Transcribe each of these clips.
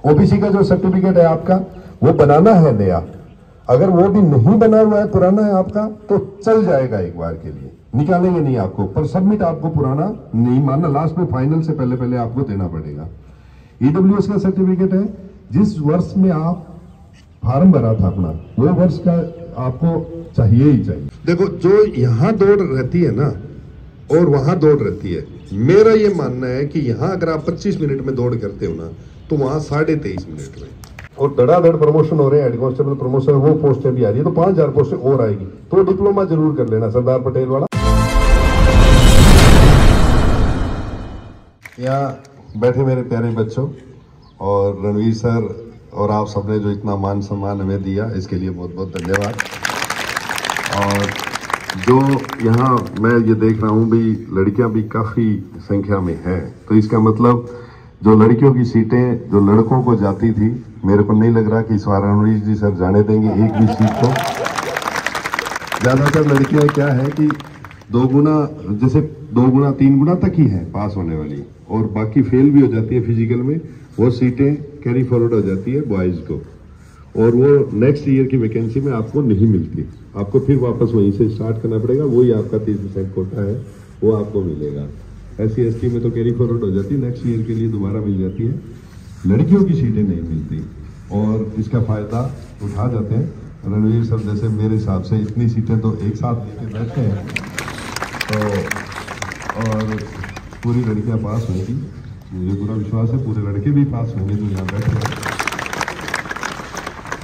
OBC का जो certificate है आपका वो बनाना है नया, अगर वो भी नहीं बना हुआ है, पुराना है आपका, तो चल जाएगा एक बार के लिए, निकालेंगे नहीं आपको, पर सबमिट आपको पुराना नहीं मानना, लास्ट में फाइनल से पहले पहले आपको देना पड़ेगा। ईडब्ल्यूएस का सर्टिफिकेट है, जिस वर्ष में आप फॉर्म भरा था अपना, वो वर्ष का आपको चाहिए ही चाहिए। देखो, जो यहाँ दौड़ रहती है ना और वहां दौड़ रहती है, मेरा ये मानना है कि यहाँ अगर आप 25 मिनट में दौड़ करते हो ना, तो वहां 23.5 मिनट में, और धड़ाधड़ प्रमोशन हो रहे हैं, हेड कांस्टेबल प्रमोशन, वो पोस्टें भी आ रही है, तो 5000 पोस्टें और आएगी, तो डिप्लोमा जरूर कर लेना सरदार पटेल वाला। यहाँ बैठे मेरे प्यारे बच्चों और रणवीर सर और आप सबने जो इतना मान सम्मान हमें दिया, इसके लिए बहुत बहुत धन्यवाद। और जो यहाँ मैं ये देख रहा हूँ भी, लड़कियां भी काफी संख्या में है, तो इसका मतलब जो लड़कियों की सीटें जो लड़कों को जाती थी, मेरे को नहीं लग रहा कि इस बार रणवीर जी सर जाने देंगे एक भी सीट को। ज्यादातर लड़कियां क्या है कि 2 गुना, जैसे 2 गुना 3 गुना तक ही है पास होने वाली, और बाकी फेल भी हो जाती है फिजिकल में, वो सीटें कैरी फॉरवर्ड हो जाती है बॉयज को, और वो नेक्स्ट ईयर की वैकेंसी में आपको नहीं मिलती, आपको फिर वापस वहीं से स्टार्ट करना पड़ेगा, वही आपका 30% कोटा है वो आपको मिलेगा। SC/ST में तो कैरी फॉरवर्ड हो जाती है, नेक्स्ट ईयर के लिए दोबारा मिल जाती है, लड़कियों की सीटें नहीं मिलती, और इसका फायदा उठा जाते हैं रणवीर सर जैसे। मेरे हिसाब से इतनी सीटें तो एक साथ लेके बैठे हैं, तो और पूरी लड़कियां पास होंगी, मुझे पूरा विश्वास है पूरे लड़के भी पास होंगे जो यहाँ बैठे हैं।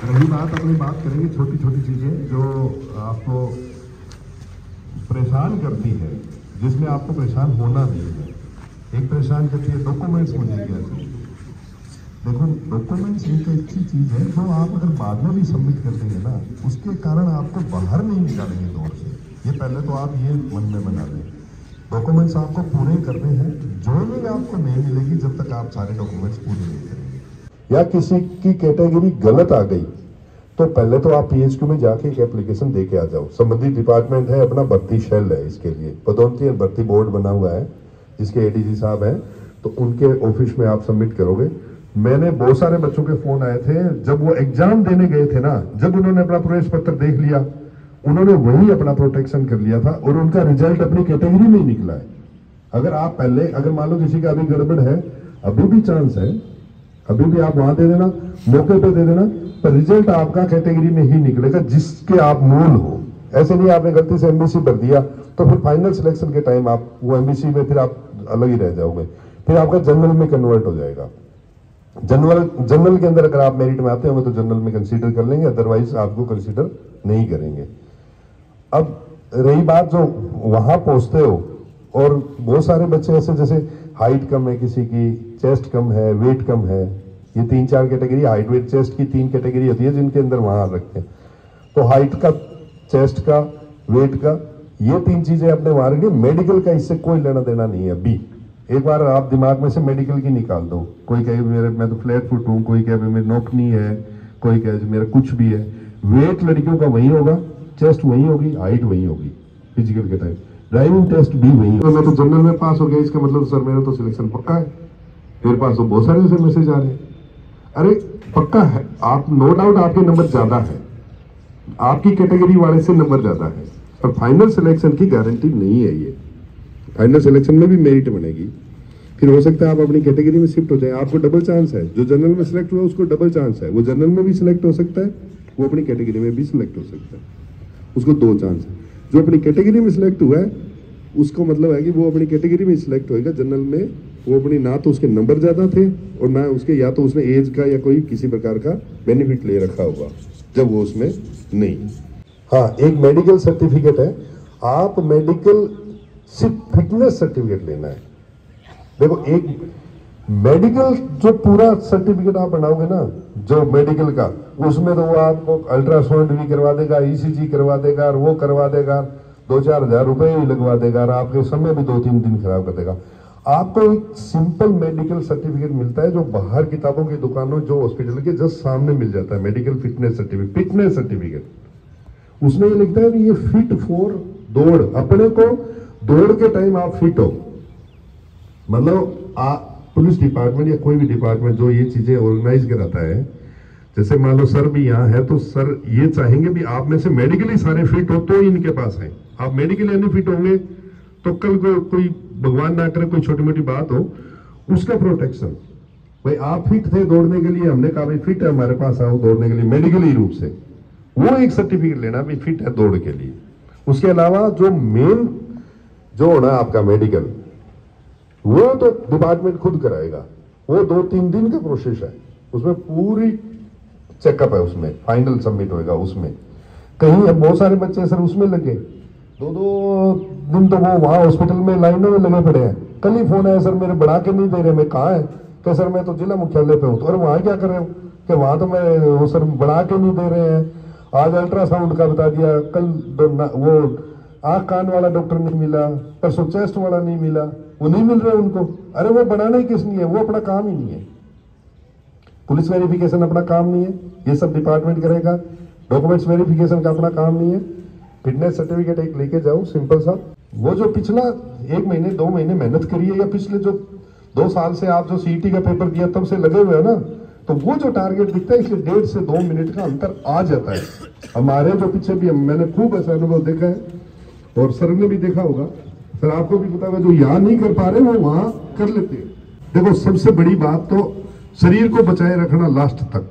रही बात, अपनी बात करेंगे छोटी छोटी चीजें जो आपको परेशान करती है, जिसमें आपको परेशान होना भी है। एक परेशान करती है डॉक्यूमेंट्स मुझे क्या चाहिए। देखो, डॉक्यूमेंट्स एक अच्छी चीज है जो आप अगर बाद में भी सबमिट कर देंगे ना, उसके कारण आपको बाहर नहीं निकालेंगे दौड़ से, ये पहले तो आप ये मन में बना लें। डॉक्यूमेंट्स आपको पूरे करने हैं, ज्वाइनिंग आपको नहीं मिलेगी जब तक आप सारे डॉक्यूमेंट्स पूरे नहीं करेंगे। या किसी की कैटेगरी गलत आ गई तो पहले तो आप PHQ में जाके एक एप्लीकेशन दे के आ जाओ। संबंधित डिपार्टमेंट है अपना, भर्ती शेल है, इसके लिए पदोन्नति और भर्ती बोर्ड बना हुआ है जिसके ADG साहब हैं, तो उनके ऑफिस में आप सबमिट करोगे। मैंने बहुत सारे बच्चों के फोन आए थे, जब वो एग्जाम देने गए थे ना, जब उन्होंने अपना प्रवेश पत्र देख लिया, उन्होंने वही अपना प्रोटेक्शन कर लिया था और उनका रिजल्ट अपनी कैटेगरी में ही निकला है। अगर आप पहले, अगर मान लो किसी का अभी गड़बड़ है, अभी भी चांस है, अभी भी आप वहां दे देना, मौके पे दे देना, पर रिजल्ट आपका कैटेगरी में ही निकलेगा जिसके आप मूल हो। ऐसे नहीं आपने गलती से MBC भर दिया तो फिर फाइनल सिलेक्शन के टाइम आप वो MBC में फिर आप अलग ही रह जाओगे, फिर आपका जनरल में कन्वर्ट हो जाएगा। जनरल के अंदर अगर आप मेरिट में आते हो तो जनरल में कंसीडर कर लेंगे, अदरवाइज आपको कंसीडर नहीं करेंगे। अब रही बात जो वहां पहुंचते हो, और बहुत सारे बच्चे ऐसे जैसे हाइट कम है, किसी की चेस्ट कम है, वेट कम है, ये 3-4 कैटेगरी, हाइट वेट चेस्ट की 3 कैटेगरी होती है जिनके अंदर वहां रखते हैं। तो हाइट का, चेस्ट का, वेट का, ये 3 चीजें अपने वहां रखिए। मेडिकल का इससे कोई लेना देना नहीं है। अभी एक बार आप दिमाग में से मेडिकल की निकाल दो। कोई कहे मेरे, मैं तो फ्लैट फुट हूँ, कोई कहे मेरी नौकनी है, कोई कहे मेरा कुछ भी है। वेट लड़कियों का वही होगा, चेस्ट वही होगी, हाइट वही होगी फिजिकल के टाइम, ड्राइविंग टेस्ट भी वही होगा। मैं तो जनरल में पास हो गया, इसका मतलब सर मेरा तो सिलेक्शन पक्का है। मेरे पास तो बहुत सारे ऐसे मैसेज आ रहे हैं, अरे पक्का है आप, नो डाउट आपके नंबर ज्यादा है, आपकी कैटेगरी वाले से नंबर ज्यादा है, पर फाइनल सिलेक्शन की गारंटी नहीं है। ये फाइनल सिलेक्शन में भी मेरिट बनेगी, फिर हो सकता है आप अपनी कैटेगरी में शिफ्ट हो जाए, आपको डबल चांस है। जो जनरल में सिलेक्ट हुआ उसको डबल चांस है, वो जनरल में भी सिलेक्ट हो सकता है, वो अपनी कैटेगरी में भी सिलेक्ट हो सकता है, उसको 2 चांस है। जो अपनी कैटेगरी में सिलेक्ट हुआ है उसको मतलब है कि वो अपनी कैटेगरी में सिलेक्ट होएगा। जनरल में वो अपनी, ना तो उसके नंबर ज्यादा थे और ना उसके, या तो उसने एज का या कोई किसी प्रकार का बेनिफिट ले रखा होगा जब वो उसमें नहीं। हाँ, एक मेडिकल सर्टिफिकेट है, आप मेडिकल सिर्फ फिटनेस सर्टिफिकेट लेना है। देखो, एक मेडिकल जो पूरा सर्टिफिकेट आप बनाओगे ना, जो मेडिकल का, उसमें तो वो आपको अल्ट्रासाउंड भी करवा देगा, ECG करवा देगा, और वो करवा देगा, 2-4 हज़ार रुपए भी लगवा देगा, और आपके समय भी 2-3 दिन खराब कर देगा। आपको एक सिंपल मेडिकल सर्टिफिकेट मिलता है जो बाहर किताबों की दुकानों, जो हॉस्पिटल के जस्ट सामने मिल जाता है, medical fitness certificate. Fitness certificate उसमें ये लिखता है कि ये फिट फॉर दौड़, अपने को दौड़ के टाइम आप फिट हो, मतलब पुलिस डिपार्टमेंट या कोई भी डिपार्टमेंट जो ये चीजें ऑर्गेनाइज कराता है, जैसे मान लो सर भी यहाँ है, तो सर ये चाहेंगे भी आप में से मेडिकली सारे फिट हो तो ही इनके पास है। आप मेडिकली अनफिट होंगे तो कल को कोई भगवान ना करे कोई छोटी मोटी बात हो, उसका प्रोटेक्शन। भाई आप फिट थे दौड़ने के लिए, हमने कहा भाई फिट है हमारे पास आओ दौड़ने के लिए मेडिकली रूप से, वो एक सर्टिफिकेट लेना भी फिट है दौड़ के लिए। उसके अलावा जो मेन जो होना आपका मेडिकल, वो तो डिपार्टमेंट खुद कराएगा, वो 2-3 दिन का प्रोसेस है, उसमें पूरी चेकअप है, उसमें फाइनल सबमिट होएगा। उसमें कहीं अब बहुत सारे बच्चे सर उसमें लगे 2-2 दिन तो वो वहां हॉस्पिटल में लाइनों में लगे पड़े हैं। कल ही फोन आया सर मेरे बढ़ा के नहीं दे रहे, मैं कहाँ है, तो सर मैं तो जिला मुख्यालय पे हूँ। तो अरे वहां क्या कर रहे हो, कि वहां तो मैं वो सर बढ़ा के नहीं दे रहे हैं, आज अल्ट्रासाउंड का बता दिया, कल वो आंख कान वाला डॉक्टर नहीं मिला, परसों चेस्ट वाला नहीं मिला, वो नहीं मिल रहे उनको। अरे वो बनाना ही किस लिए, वो अपना काम ही नहीं है, पुलिस वेरिफिकेशन अपना काम नहीं है, ये सब डिपार्टमेंट करेगा। डॉक्यूमेंट्स वेरिफिकेशन का अपना काम नहीं है। फिटनेस सर्टिफिकेट एक लेके जाओ सिंपल सा। वो जो पिछला 1 महीने 2 महीने मेहनत करी है, या पिछले जो 2 साल से आप जो सीईटी का पेपर दिया तब से लगे हुए हैं ना, तो वो जो टारगेट दिखता है इसलिए 1.5 से 2 मिनट का अंतर आ जाता है। हमारे जो पीछे भी मैंने खूब ऐसा अनुभव देखा है, और सर ने भी देखा होगा, सर आपको भी पता होगा, जो यहाँ नहीं कर पा रहे वो वहां कर लेते हैं। देखो सबसे बड़ी बात तो शरीर को बचाए रखना लास्ट तक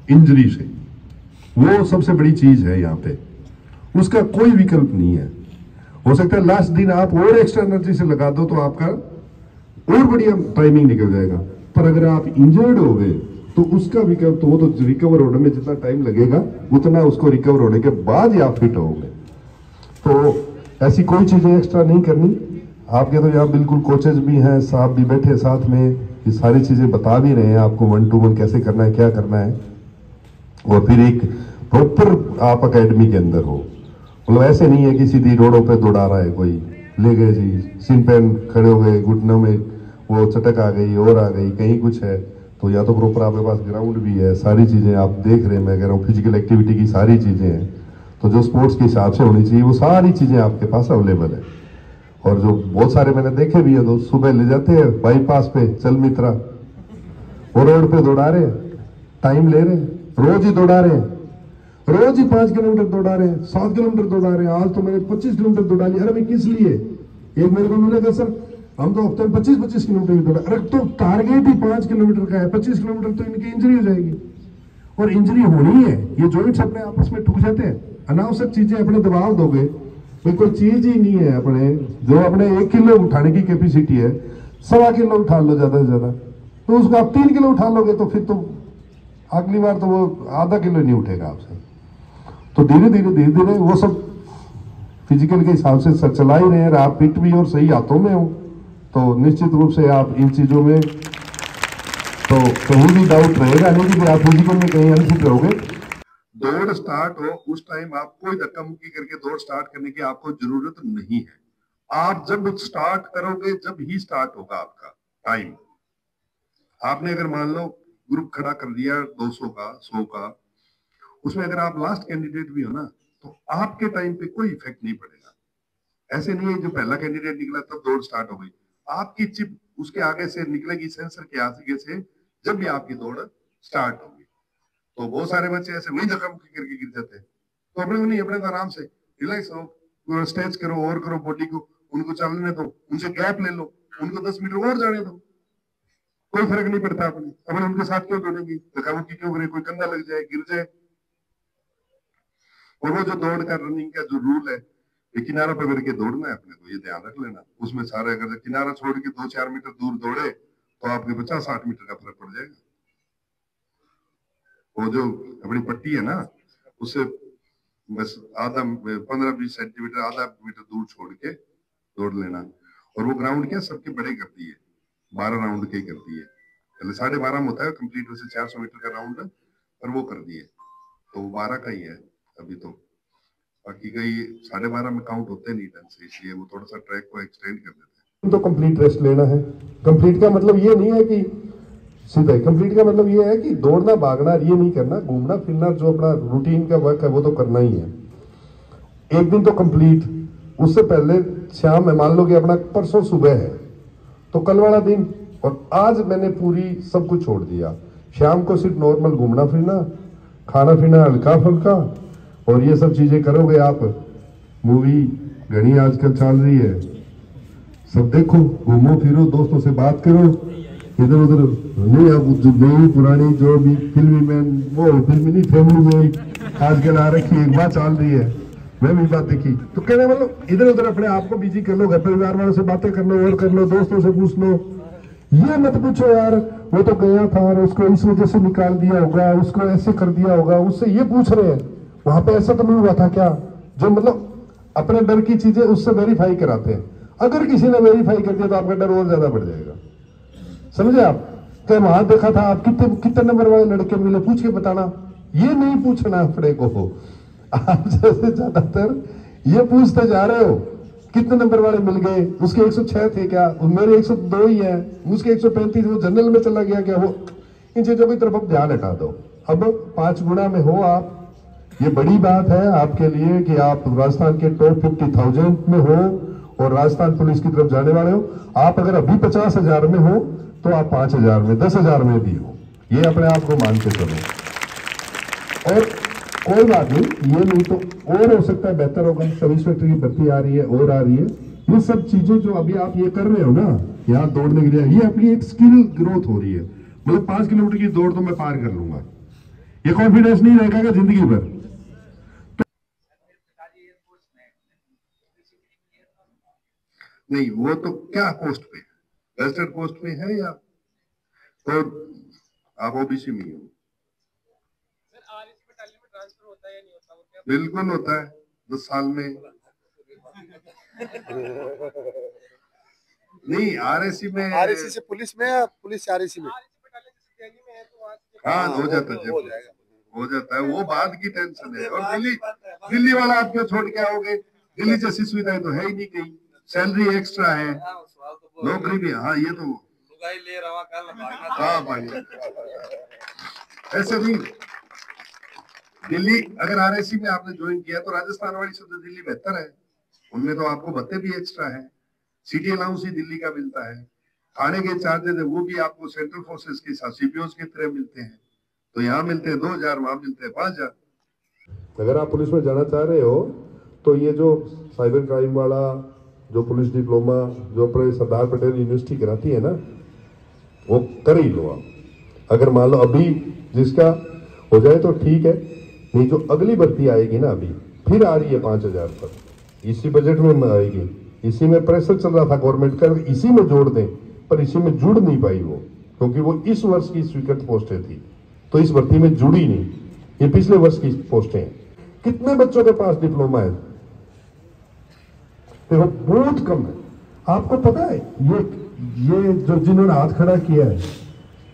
इंजरी से, वो सबसे बड़ी चीज है यहाँ पे, उसका कोई विकल्प नहीं है। हो सकता है लास्ट दिन आप और एक्स्ट्रा एनर्जी से लगा दो तो आपका और बढ़िया टाइमिंग निकल जाएगा, पर अगर आप इंजर्ड हो गए तो उसका विकल्प तो वो तो रिकवर होने में जितना टाइम लगेगा उतना उसको रिकवर होने के बाद ही आप फिट होंगे। तो ऐसी कोई चीजें एक्स्ट्रा नहीं करनी। आपके तो यहाँ बिल्कुल कोचेज भी हैं, साहब भी बैठे साथ में, ये सारी चीजें बता भी रहे हैं आपको 1 to 1 कैसे करना है, क्या करना है। और फिर एक प्रॉपर आप अकेडमी के अंदर हो, मतलब ऐसे नहीं है कि सीधी रोडों पे दौड़ा रहा है कोई, ले गए जी सिन पेन खड़े हो गए, घुटनों में वो चटक आ गई और आ गई, कहीं कुछ है। तो या तो प्रॉपर आपके पास ग्राउंड भी है, सारी चीजें आप देख रहे हैं, मैं कह रहा हूँ फिजिकल एक्टिविटी की सारी चीजें हैं, तो जो स्पोर्ट्स के हिसाब से होनी चाहिए वो सारी चीजें आपके पास अवेलेबल है। और जो बहुत सारे मैंने देखे भी है, तो सुबह ले जाते हैं बाईपास पे, चल मित्रा, वो रोड पे दौड़ा रहे हैं, टाइम ले रहे हैं, रोज ही दौड़ा रहे हैं, रोज ही 5 किलोमीटर दौड़ा रहे हैं, 7 किलोमीटर दौड़ा रहे हैं। आज तो मैंने 25 किलोमीटर दौड़ा लिया। अरे भाई किस लिए, एक मेरे को मिलेगा सर हम तो हफ्ते में 25-25 किलोमीटर ही दौड़ा। अरे तो टारगेट ही 5 किलोमीटर का है, 25 किलोमीटर तो इनकी इंजरी हो जाएगी, और इंजरी होनी है। ये जॉइंट्स अपने आपस में ठुक जाते हैं, अनावश्यक चीजें अपने दबाव दोगे, कोई चीज ही नहीं है अपने, जो अपने 1 किलो उठाने की कैपेसिटी है 1.25 किलो उठा लो ज्यादा से ज्यादा, तो उसको आप 3 किलो उठा लोगे तो फिर तो अगली बार तो वो आधा किलो नहीं उठेगा आपसे। तो धीरे धीरे वो सब फिजिकल के हिसाब से चला ही रहे हैं। आप फिट भी और सही हाथों में हो तो निश्चित रूप से आप इन चीजों में तो कहीं भी डाउट रहेगा नहीं कि आप फिजिकल में कहीं अनफिट रहोगे। दौड़ स्टार्ट हो उस टाइम आप कोई धक्का मुक्की करके दौड़ स्टार्ट करने की आपको जरूरत नहीं है। आप जब स्टार्ट करोगे जब ही स्टार्ट होगा आपका टाइम। आपने अगर मान लो ग्रुप खड़ा कर दिया 200 का 100 का, उसमें अगर आप लास्ट कैंडिडेट भी हो ना तो आपके टाइम पे कोई इफेक्ट नहीं पड़ेगा। ऐसे नहीं है जो पहला कैंडिडेट निकला तब दौड़ स्टार्ट हो गई, आपकी चिप उसके आगे से निकलेगी सेंसर के आगे से जब भी आपकी दौड़ स्टार्ट होगी। तो बहुत सारे बच्चे ऐसे वही धक्का मुक्की करके गिर जाते हैं। तो अपने को नहीं, अपने को आराम से रिलैक्स हो, स्ट्रेच करो और करो बॉडी को, उनको चलने दो, उनसे गैप ले लो, उनको 10 मीटर और जाने दो, कोई फर्क नहीं पड़ता। अपने उनके साथ क्यों दौड़ेंगे, धक्का मुक्की क्यों करे, कोई कंधा लग जाए गिर जाए। और वो जो दौड़ का रनिंग का जो रूल है, ये किनारा पकड़ के दौड़ना है, अपने को ये ध्यान रख लेना। उसमें सारे अगर किनारा छोड़ के 2-4 मीटर दूर दौड़े तो आपके 50-60 मीटर का फर्क पड़ जाएगा। वो जो अपनी पट्टी है ना, उससे बस आधा 15-20 सेंटीमीटर आधा मीटर दूर छोड़ के दौड़ लेना। और वो ग्राउंड क्या सबके बड़े करती है, 12 राउंड के करती है, पहले 12.5 में होता है कंप्लीट, वैसे 400 मीटर का राउंड, पर वो कर दिए तो 12 का ही है अभी तो। बाकी कई 12.5 में काउंट होते नहीं ढंग से, इसलिए वो थोड़ा सा ट्रैक को एक्सटेंड कर देते हैं। तो कंप्लीट रेस्ट लेना है। कंप्लीट का मतलब ये नहीं है कि सीधा, कंप्लीट का मतलब ये है कि दौड़ना भागना ये नहीं करना, घूमना फिरना जो अपना रूटीन का वर्क है वो तो करना ही है। एक दिन तो कंप्लीट, उससे पहले शाम में मान लो कि अपना परसों सुबह है तो कल वाला दिन और आज मैंने पूरी सब कुछ छोड़ दिया। शाम को सिर्फ नॉर्मल घूमना फिरना, खाना पीना हल्का फुल्का, और ये सब चीजें करोगे आप। मूवी घनी आजकल चल रही है, सब देखो, घूमो फिरो, दोस्तों से बात करो, इधर उधर नहीं। आप जो नई पुरानी जो भी फिल्मी मैन, वो फिल्मी नहीं, फैमिली मैन आजकल आ रखी है, एक बात चल रही है, मैं भी बात देखी। तो कहने मतलब इधर उधर अपने आप को बिजी कर लो, घर परिवार वालों से बातें कर लो, और कर लो, दोस्तों से पूछ लो। ये मत पूछो यार वो तो गया था और उसको इस वजह से निकाल दिया होगा, उसको ऐसे कर दिया होगा, उससे ये पूछ रहे हैं वहां पे ऐसा तो नहीं हुआ था क्या? जो मतलब अपने डर की चीजें उससे वेरीफाई कराते हैं। अगर किसी ने वेरीफाई कर दिया तो आपका डर और ज्यादा बढ़ जाएगा, समझे आप? क्या वहां देखा था, आप कितने नंबर वाले लड़के मिले, पूछ के बताना। ये नहीं पूछना अपने को, आप जैसे ज्यादातर ये पूछते जा रहे हो कितने नंबर वाले मिल गए, उसके 106 थे क्या, मेरे 102 ही है, उसके 135, वो जनरल में चला गया क्या? वो इन चीजों की तरफ आप ध्यान हटा दो। अब 5 गुना में हो आप, ये बड़ी बात है आपके लिए कि आप राजस्थान के टॉप 50,000 में हो और राजस्थान पुलिस की तरफ जाने वाले हो। आप अगर अभी 50,000 में हो तो आप 5,000 में, 10,000 में भी हो, ये अपने आप को मान के चलो। और कोई बात नहीं, ये नहीं तो और हो सकता है बेहतर होगा। सब इंस्पेक्टर की भर्ती आ रही है और आ रही है, ये सब चीजें जो अभी आप ये कर रहे हो ना, यहाँ दौड़ने के लिए, ये अपनी एक स्किल ग्रोथ हो रही है। मतलब 5 किलोमीटर की दौड़ तो मैं पार कर लूंगा, ये कॉन्फिडेंस नहीं रहेगा जिंदगी भर। नहीं, वो तो क्या पोस्ट पे, गजेटेड पोस्ट पे है या और आप ओबीसी में हो? बिल्कुल होता है, 10 साल में। नहीं, आरएसी में, आरएसी से पुलिस में या पुलिस से आरएसी में? हाँ, हो जाता है, हो जाता है, वो बाद की टेंशन है। और दिल्ली वाला आप क्यों छोड़ के आओगे? दिल्ली जैसी सुविधाएं तो है ही नहीं कहीं, सैलरी एक्स्ट्रा है, नौकरी भी, हाँ ये तो हाँ भाई, ऐसे नहीं। दिल्ली अगर आरएसी में आपने ज्वाइन किया तो राजस्थान वाली से तो दिल्ली बेहतर है, उनमें तो आपको भत्ते भी एक्स्ट्रा है, सिटी अलाउंस ही दिल्ली का मिलता है, खाने के चार्जेस है वो भी आपको सेंट्रल फोर्सेस के साथ सीपीओस की तरह मिलते हैं। तो यहाँ मिलते हैं 2,000, वहां मिलते हैं 5,000। अगर आप पुलिस में जाना चाह रहे हो तो ये जो साइबर क्राइम वाला जो पुलिस डिप्लोमा जो अपने सरदार पटेल यूनिवर्सिटी कराती है ना, वो कर ही लो आप। अगर मान लो अभी जिसका हो जाए तो ठीक है, नहीं जो अगली भर्ती आएगी ना, अभी फिर आ रही है 5,000 पर, इसी बजट में आएगी, इसी में प्रेशर चल रहा था गवर्नमेंट का, इसी में जोड़ दें, पर इसी में जुड़ नहीं पाई वो, क्योंकि वो इस वर्ष की स्वीकृत पोस्टें थी तो इस भर्ती में जुड़ी नहीं, ये पिछले वर्ष की पोस्टें हैं। कितने बच्चों के पास डिप्लोमा है? देखो बहुत कम है। आपको पता है ये जो जिन्होंने हाथ खड़ा किया है,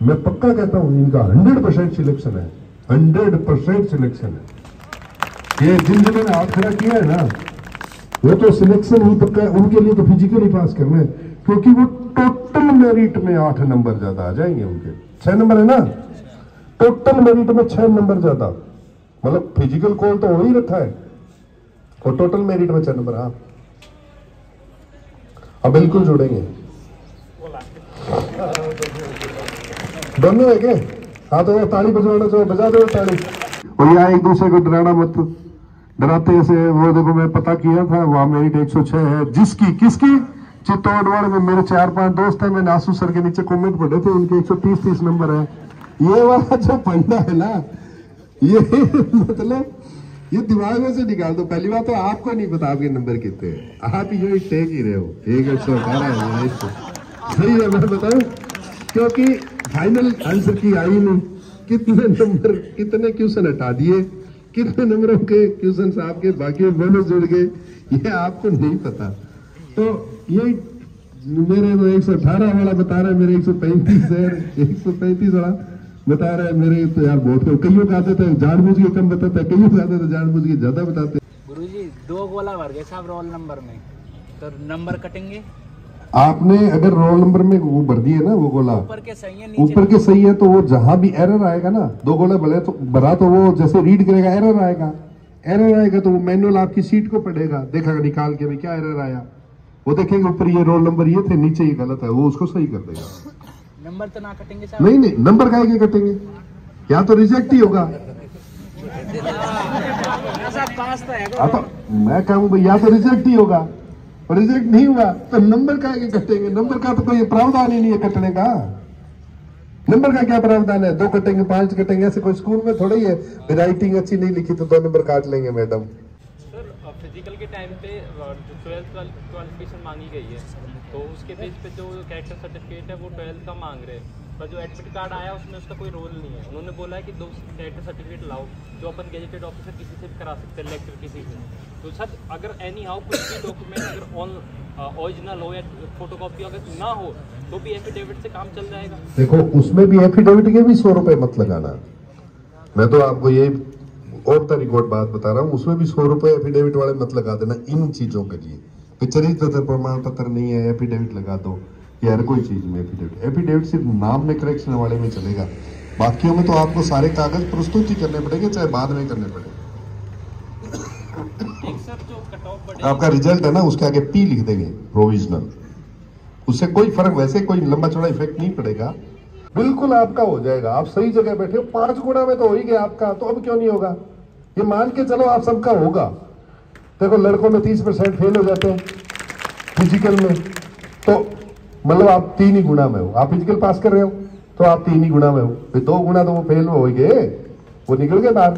मैं पक्का कहता हूं इनका 100% सिलेक्शन है, 100% सिलेक्शन है। ये जिन्होंने हाथ खड़ा किया है ना, वो तो सिलेक्शन ही पक्का है, उनके लिए तो फिजिकली पास करना है, क्योंकि वो टोटल मेरिट में 8 नंबर ज्यादा आ जाएंगे उनके। 6 नंबर है ना, टोटल मेरिट में 6 नंबर ज्यादा, मतलब फिजिकल कॉल तो हो ही रखा है और टोटल मेरिट में 6 नंबर। हाँ, अब बिल्कुल जुड़ेंगे दोनों है क्या? हाँ, तो ताली बजवाना चाहिए, बजा दो ताली। और यहाँ एक दूसरे को डराना मत, डराते ऐसे। वो देखो मैं पता किया था, वहां मेरिट 106 है, जिसकी किसकी चित्तौड़गढ़ में मेरे 4-5 दोस्त हैं, मैंने आंसू सर के नीचे कमेंट पढ़े थे, उनके 130 नंबर है। ये वाला जो फंडा है ना, ये मतलब ये दिमाग में से निकाल दो। पहली बात तो आपको नहीं पता आपके नंबर कितने हैं, आप ये टेक ही रहे हो, 118 है सही है, मैं बताऊं, क्योंकि फाइनल आंसर की आई नहीं, कितने नंबर, कितने क्वेश्चन हटा दिए, कितने नंबरों के क्वेश्चन आपके बाकी बोनस जुड़ गए, ये आपको नहीं पता। तो ये मेरे तो 118 वाला बता रहा है, मेरे 135 है, 135 वाला बता रहा है मेरे, तो यार बहुत कईयों का आते थे जानबूझ के कम बताते, कईयों का आते थे जानबूझ के ज्यादा बताते। गुरुजी 2 गोला भर गए साहब रोल नंबर में, तो नंबर कटेंगे। आपने अगर रोल नंबर में वो भर दिए ना, वो गोला ऊपर के सही है, नीचे ऊपर के सही है, तो वो जहां भी एरर आएगा ना, 2 गोले भले तो भरा, तो वो जैसे रीड करेगा एरर आएगा, एरर आएगा तो वो मैनुअल आपकी सीट को पढ़ेगा, देखेगा निकाल के भी क्या एरर आया, वो देखेंगे ऊपर ये रोल नंबर ये थे, नीचे ये गलत है, वो उसको सही कर देगा। नंबर तो ना कटेंगे साहब। नहीं नहीं, नंबर काहे के कटेंगे? या तो रिजेक्ट ही होगा। पास तो है। हाँ तो मैं कहूँ भाई या तो रिजेक्ट ही होगा, और रिजेक्ट नहीं हुआ तो नंबर काहे के कटेंगे? नंबर का तो कोई प्रावधान ही नहीं है कटने का। नंबर का क्या प्रावधान है? 2 कटेंगे, 5 कटेंगे, ऐसे कोई स्कूल में थोड़ा ही है राइटिंग अच्छी नहीं लिखी तो 2 नंबर काट लेंगे मैडम। सर फिजिकल के टाइम पे जो 12th क्वालिफिकेशन मांगी गई है, तो उसके बेस पे जो कैरेक्टर सर्टिफिकेट है वो 12th का मांग रहे हैं, पर जो एडमिट कार्ड आया उसमें उसका कोई रोल नहीं है। उन्होंने बोला है कि 2 कैरेक्टर सर्टिफिकेट लाओ, जो अपन गेजेटेड ऑफिसर किसी से भी करा सकते हैं, लेक्चर किसी से। तो सर अगर एनी हाउ कुछ भी डॉक्यूमेंट अगर ऑन ओरिजिनल हो या फोटोकॉपी अगर ना हो तो भी एफिडेविट से काम चल जाएगा। देखो उसमें भी एफिडेविट के भी 100 रुपए मत लगाना। मैं तो आपको ये ऑफ द रिकॉर्ड बात बता रहा हूँ, उसमें भी 100 रुपए एफिडेविट वाले मत लगा देना इन चीजों के लिए। चरित्र प्रमाण पत्र नहीं है, एफिडेविट लगा दो, या हर कोई चीज में एफिडेविट। एफिडेविट सिर्फ नाम में करेक्शन वाले में चलेगा, बाकियों में तो आपको सारे कागज प्रस्तुत ही करने पड़ेंगे, चाहे बाद में करने पड़े। एक सर जो कट ऑफ आपका रिजल्ट है ना, उसके आगे पी लिख देंगे प्रोविजनल, उससे कोई फर्क, वैसे कोई लंबा चौड़ा इफेक्ट नहीं पड़ेगा, बिल्कुल आपका हो जाएगा। आप सही जगह बैठे हो, 5 गुना में तो हो ही गया आपका, तो अब क्यों नहीं होगा? ये मान के चलो आप सबका होगा। देखो लड़कों में 30% फेल हो जाते हैं फिजिकल में, तो मतलब आप 3 ही गुना में हो। आप फिजिकल पास कर रहे हो तो आप 3 ही गुना में हो, फिर 2 गुना तो वो फेल हो गए, वो निकल गए बाहर।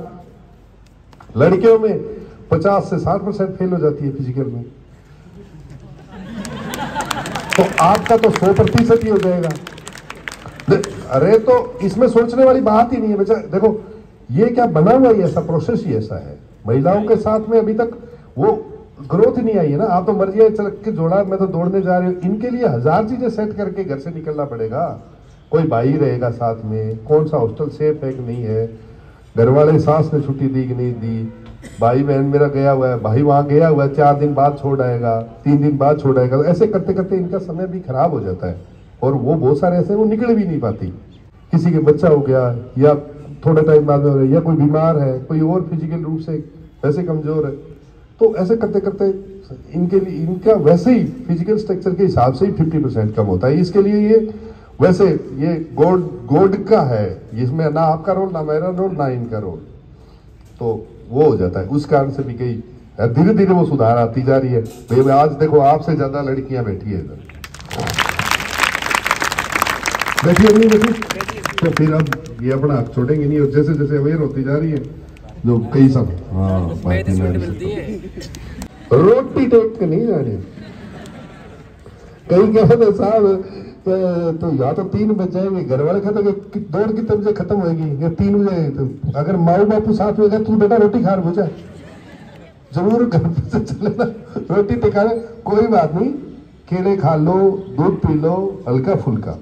लड़कियों में 50 से 60% फेल हो जाती है फिजिकल में, तो आपका तो 100% ही हो जाएगा। अरे तो इसमें सोचने वाली बात ही नहीं है बच्चा। देखो ये क्या बना हुआ ही ऐसा, प्रोसेस ही ऐसा है। महिलाओं के साथ में अभी तक वो ग्रोथ नहीं आई है ना। आप तो मर्जी चल के जोड़ा, मैं तो दौड़ने जा रही हूँ, इनके लिए 1000 चीजें सेट करके घर से निकलना पड़ेगा। कोई भाई रहेगा साथ में, कौन सा हॉस्टल सेफ है कि नहीं है, घर वाले सास ने छुट्टी दी कि नहीं दी, भाई बहन मेरा गया हुआ है, भाई वहां गया हुआ है 4 दिन बाद छोड़ आएगा, 3 दिन बाद छोड़ आएगा, ऐसे करते करते इनका समय भी खराब हो जाता है। और वो बहुत सारे ऐसे वो निकल भी नहीं पाती, किसी के बच्चा हो गया या थोड़ा टाइम बाद में हो गया, या कोई बीमार है, कोई और फिजिकल रूप से वैसे कमजोर है, तो ऐसे करते करते इनके लिए इनका वैसे ही फिजिकल स्ट्रक्चर के हिसाब से ही 50% कम होता है। इसके लिए ये वैसे ये गॉड का है, इसमें ना आपका रोल, ना मेरा रोल, ना इनका रोल, तो वो हो जाता है। उस कारण से भी कई धीरे धीरे वो सुधार आती जा रही है। भाई आज देखो आपसे ज्यादा लड़कियां बैठी है इधर, बैठी है नहीं बैठी, तो फिर अब ये अपना हक छोड़ेंगे नहीं, और जैसे जैसे अवेयर होती जा रही है जो कई सब रोटी टेक के नहीं जाने। कई कहते साहब तो या तो 3 बज जाएंगे, घर वाले कहते कि दौड़ कितने बजे खत्म होगी, या 3 बजे। तो अगर माऊ बापू साथ में गए, तू बेटा रोटी खा रहा हो, जरूर घर से चले ना, रोटी टिका, कोई बात नहीं, केले खा लो, दूध पी लो, हल्का फुल्का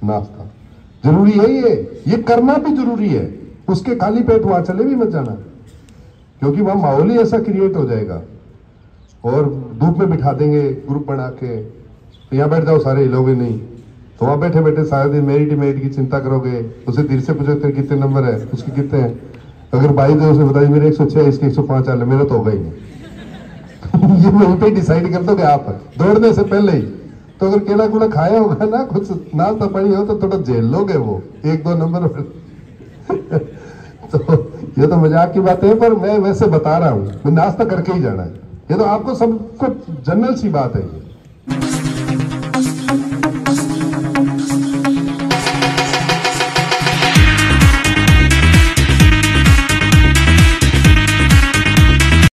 नाश्ता जरूरी है। ये करना भी जरूरी है। उसके खाली पेट वहां चले भी मत जाना, क्योंकि वहां माहौल ही ऐसा क्रिएट हो जाएगा। और धूप में बिठा देंगे ग्रुप बना के, तो यहाँ बैठ जाओ सारे, हिलोगे नहीं, तो वहां बैठे बैठे सारे दिन मेरिट डिमेरिट की चिंता करोगे। उसे धीरे से पूछो तेरे कितने नंबर है, उसके कितने हैं, अगर 22 है उसे बताइए मेरे 106, इसके 105 आ, मेरा तो होगा ही नहीं। ये वहीं पे डिसाइड कर दोगे आप दौड़ने से पहले ही। तो अगर केला कूड़ा खाया होगा ना, कुछ नाश्ता पानी हो तो थोड़ा झेल लोगे वो 1-2 नंबर। तो ये तो मजाक की बात है, पर मैं वैसे बता रहा हूँ, नाश्ता करके ही जाना है। ये तो आपको सबको जनरल सी बात है।